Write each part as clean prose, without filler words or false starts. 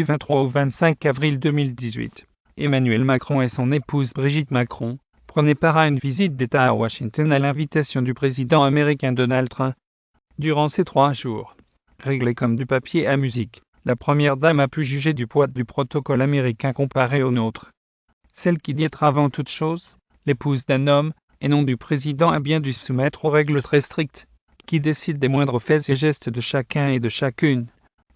du 23 au 25 avril 2018. Emmanuel Macron et son épouse Brigitte Macron prenaient part à une visite d'État à Washington à l'invitation du président américain Donald Trump. Durant ces 3 jours, réglés comme du papier à musique, la première dame a pu juger du poids du protocole américain comparé au nôtre. Celle qui dit être avant toute chose, l'épouse d'un homme, et non du président, a bien dû se soumettre aux règles très strictes, qui décident des moindres faits et gestes de chacun et de chacune.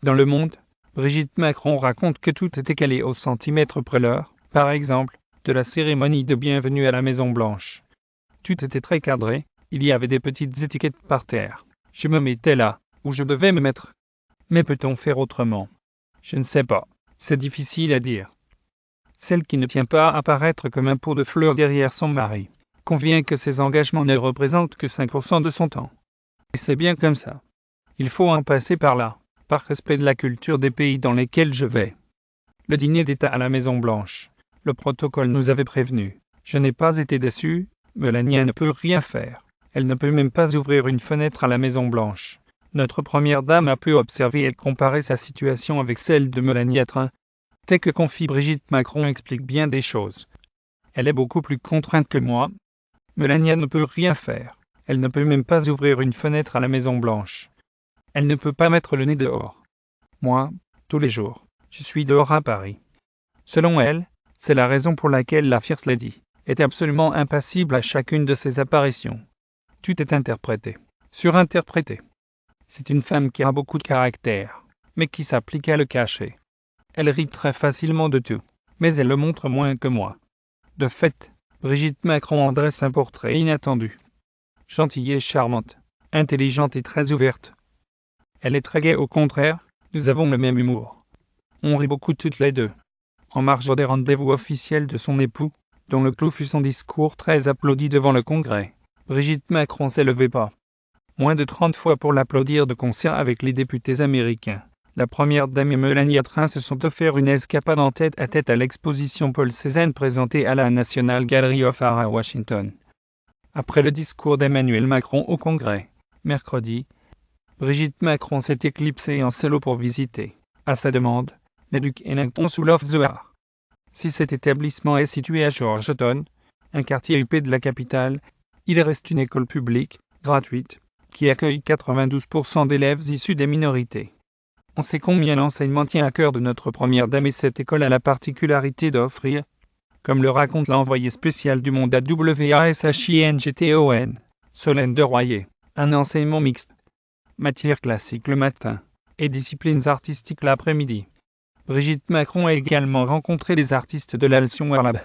Dans Le Monde, Brigitte Macron raconte que tout était calé au centimètre près l'heure, par exemple, de la cérémonie de bienvenue à la Maison-Blanche. Tout était très cadré, il y avait des petites étiquettes par terre. Je me mettais là, où je devais me mettre. Mais peut-on faire autrement? Je ne sais pas, c'est difficile à dire. Celle qui ne tient pas à paraître comme un pot de fleurs derrière son mari convient que ses engagements ne représentent que 5% de son temps. Et c'est bien comme ça. Il faut en passer par là, par respect de la culture des pays dans lesquels je vais. Le dîner d'État à la Maison-Blanche. Le protocole nous avait prévenus. Je n'ai pas été déçu, Melania ne peut rien faire. Elle ne peut même pas ouvrir une fenêtre à la Maison-Blanche. Notre première dame a pu observer et comparer sa situation avec celle de Melania Trump. C'est que confie Brigitte Macron explique bien des choses. Elle est beaucoup plus contrainte que moi. Melania ne peut rien faire. Elle ne peut même pas ouvrir une fenêtre à la Maison-Blanche. Elle ne peut pas mettre le nez dehors. Moi, tous les jours, je suis dehors à Paris. Selon elle, c'est la raison pour laquelle la First Lady est absolument impassible à chacune de ses apparitions. Tout est interprété, surinterprété. C'est une femme qui a beaucoup de caractère, mais qui s'applique à le cacher. Elle rit très facilement de tout, mais elle le montre moins que moi. De fait, Brigitte Macron en dresse un portrait inattendu. Gentille et charmante, intelligente et très ouverte. Elle est très gaie, au contraire, nous avons le même humour. On rit beaucoup toutes les deux. En marge des rendez-vous officiels de son époux, dont le clou fut son discours très applaudi devant le Congrès, Brigitte Macron s'est levée pas moins de 30 fois pour l'applaudir de concert avec les députés américains. La première dame et Melania Trump se sont offert une escapade en tête-à-tête à l'exposition Paul Cézanne présentée à la National Gallery of Art à Washington. Après le discours d'Emmanuel Macron au Congrès, mercredi, Brigitte Macron s'est éclipsée en solo pour visiter, à sa demande, les Duke Ellington School of the Art. Si cet établissement est situé à Georgetown, un quartier huppé de la capitale, il reste une école publique, gratuite, qui accueille 92% d'élèves issus des minorités. On sait combien l'enseignement tient à cœur de notre première dame et cette école a la particularité d'offrir, comme le raconte l'envoyé spécial du Monde à WASHINGTON, Solène de Royer, un enseignement mixte. Matière classique le matin, et disciplines artistiques l'après-midi. Brigitte Macron a également rencontré les artistes de l'Alcyon Art Lab.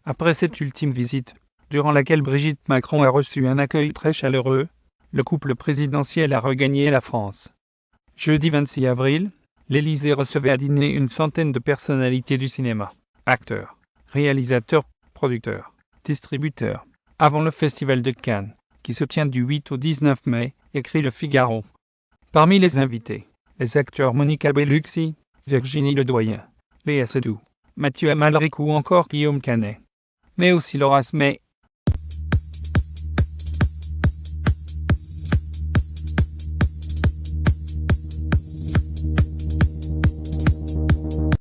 Après cette ultime visite, durant laquelle Brigitte Macron a reçu un accueil très chaleureux, le couple présidentiel a regagné la France. Jeudi 26 avril, l'Élysée recevait à dîner une centaine de personnalités du cinéma, acteurs, réalisateurs, producteurs, distributeurs, avant le Festival de Cannes, qui se tient du 8 au 19 mai, écrit Le Figaro. Parmi les invités, les acteurs Monica Bellucci, Virginie Ledoyen, Léa Seydoux, Mathieu Amalric ou encore Guillaume Canet. Mais aussi Laura May,